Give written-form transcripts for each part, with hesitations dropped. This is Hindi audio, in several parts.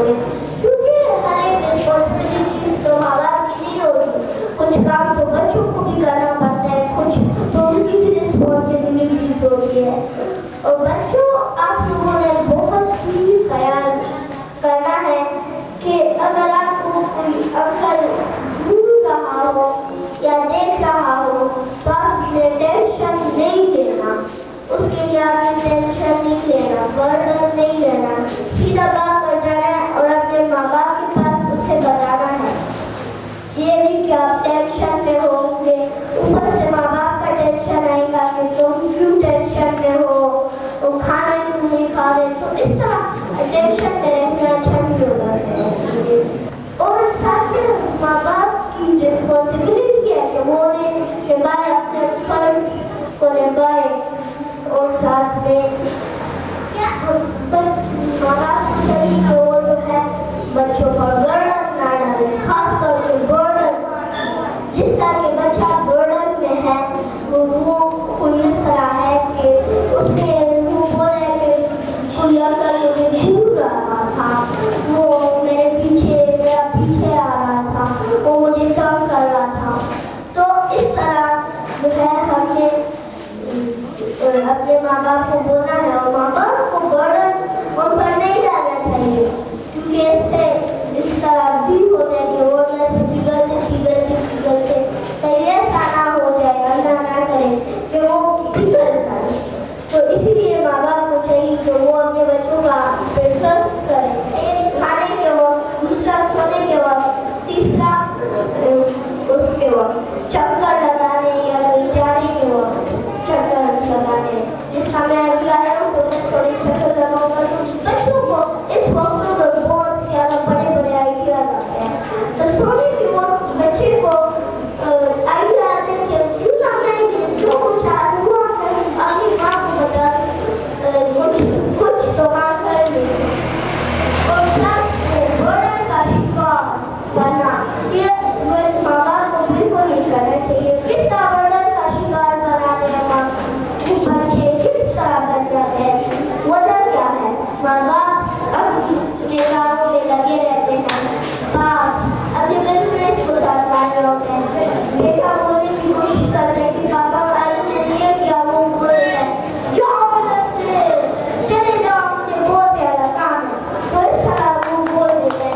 होंगे, क्योंकि हर एक रिस्पॉन्सिबिलिटीज तो माँ बाप की नहीं होती, कुछ काम तो बच्चों को भी करना पड़ता है, कुछ तो उनकी भी रिस्पॉन्सिबिलिटीज होती है। और बच्चों, आप लोगों ने बहुत ही ख्याल करना है कि अगर आपको कोई अंकल घूम रहा हो या देख रहा हो तो आपने टेंशन नहीं लेना, उसके लिए आपने टेंशन नहीं लेना, बर्डन नहीं लेना, सीधा बात कर जाना है और अपने माँ बाप के पास उसे बताना है। ये नहीं कि आप टेंशन में होंगे, ऊपर से माँ बाप का टेंशन आएगा कि तुम क्यों टेंशन में हो, वो खाना क्यों नहीं खा रहे, तो इस तरह टेंशन में रहना अच्छा नहीं होगा। और साथ में माँ बाप की रिस्पॉन्सिबिलिटी है कि वो निभाए, अपने फर्ज को निभाए, और साथ में माँ बाप को चाहिए कि वो जो है बच्चों पर बर्डन ना डाले, खास करके बर्डन, जिस तरह के बच्चा बर्डन में है वो कोई इस तरह है कि उसके वो बोले कि कोई अंकल मुझे घूर रहा था, वो मेरा पीछे आ रहा था, वो मुझे तंग कर रहा था। तो इस तरह जो है हमने अपने माँ बाप को बोलना है और माँ बाप को बर्डन उन पर नहीं डालना चाहिए, क्योंकि इससे इस तरह भी होता है कि वो अंदर से पिघलते कहीं ऐसा ना हो जाए, अल्लाह ना करे कि वो पिघल जाए। तो इसीलिए माँ बाप को चाहिए कि वो अपने बच्चों का ट्रस्ट करें, एक खाने के वक्त, दूसरा सोने के वक्त, तीसरा उसके वक्त चक्कर लगाने या कहीं जाने के वक्त चक्कर लगाने, जिसका मैं अभी आया हूँ तो थोड़ी चक्कर लगाऊंगा। बच्चों को इस वक्त में बहुत ज़्यादा बड़े आइडिया आते हैं, तो सोने के वक्त बच्चे को आइडिया आते हैं कि क्यों ना करेंगे, जो कुछ हुआ है अपनी माँ को बता, कुछ तो काम कर लेंगे। और साथ में बर्डन का शिकार बनना, ये माँ बाप को बिल्कुल नहीं करना चाहिए। किस तरह बर्डन का शिकार बनाने का बच्चे किस तरह बन जाते हैं, वजह क्या है? माँ बाप अपने कामों में लगे रहते हैं, बाप अपने बिजनेस को संभाल रहे होते हैं, बेटा बोलने की कोशिश करते हैं कि पापा आज मैंने ये किया, वो बोल रहे हैं जाओ उधर से चले जाओ, मुझे बहुत ज़्यादा काम है, तो इस तरह वो बोल देते हैं।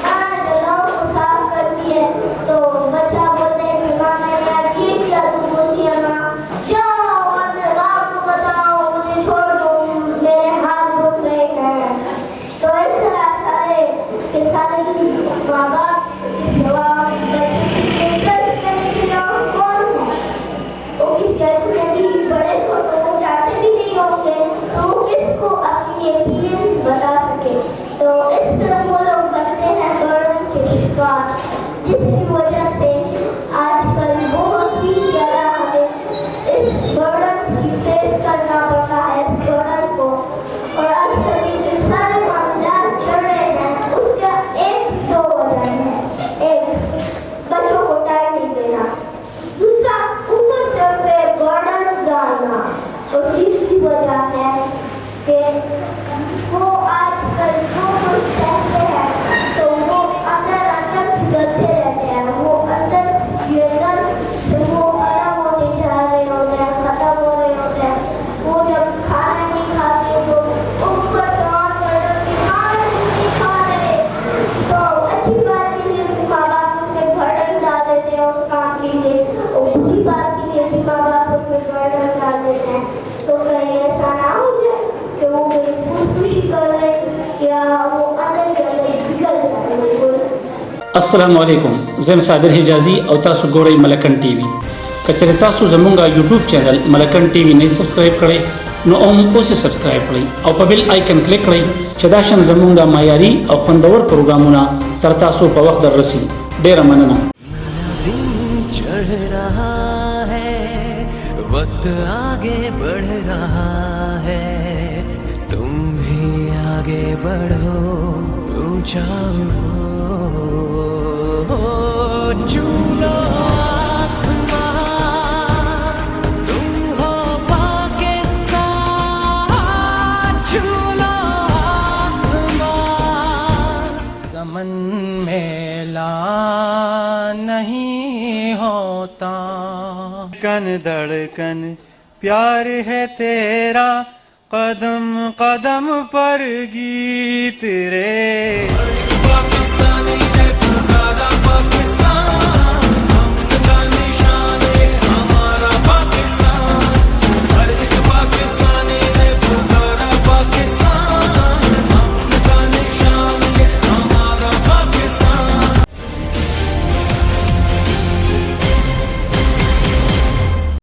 माँ जगहों को साफ करती है तो बच्चा बोलते हैं कि माँ मैंने आज ये किया, तो बोलती है माँ जाओ अपने बाप को बताओ, मुझे छोड़ दो, मेरे हाथ दुख रहे हैं। तो इस तरह सारे के सारे माँ बाप की सेवा बच्चे की इंटरेस्ट करने के लिए कौन है? वो किसी अच्छे बड़े को तो वो जाते भी नहीं होंगे, तो वो किसको अपनी ये फीलिंग्स बता सके। तो इससे वो लोग बनते हैं बर्डन के शिकार, जिसकी वजह से आजकल बहुत ही ज़्यादा हमें इस बर्डन की फेस करना पड़ता है, इस बर्डन को। और आजकल ये जो सारे मामलात चल रहे हैं उसका एक दो वजह है, एक बच्चों को टाइम नहीं देना, दूसरा ऊपर से उन पे बर्डन डालना, और तीसरी वजह है कि वो आजकल जो कुछ सहते हैं तो वो अंदर पिघलते रहते हैं, वो अंदर से वो खत्म होते जा रहे होते हैं, खत्म हो रहे होते हैं। वो जब खाना नहीं खाते तो ऊपर से और बर्डन की खाना नहीं खा रहे, तो अच्छी बात के लिए माँ बाप उस पर बर्डन डाल देते हैं उस काम के लिए, और बुरी बात के लिए भी माँ बाप उस पर बर्डन डाल देते हैं। तो कहीं ऐसा ना हो जाए कि वो कोई खुदकुशी कर ले या वो अंदर के अंदर पिघल जाए। अस्सलामु अलैकुम, ज़ैम साबिर हिजाजी और तासु गोरई मलकंद टीवी। कचरे तासु जमुंगा यूट्यूब चैनल मलकंद टीवी नहीं सब्सक्राइब करे नो ओम उसे सब्सक्राइब करें और पबिल आइकन क्लिक करें चदाशन जमुंगा मायारी और खंदवर प्रोग्रामुना तरतासु पर वक्त रसी डेरा मनना। चढ़ रहा है, वक्त आगे बढ़ रहा है, तुम भी आगे बढ़ो, ऊंचा चूलो आसमां, तुम हो पाकिस्तान, धड़कन धड़कन प्यार है तेरा, कदम कदम पर गीत रे। पाकिस्तानी है पुकारा पाकिस्तान।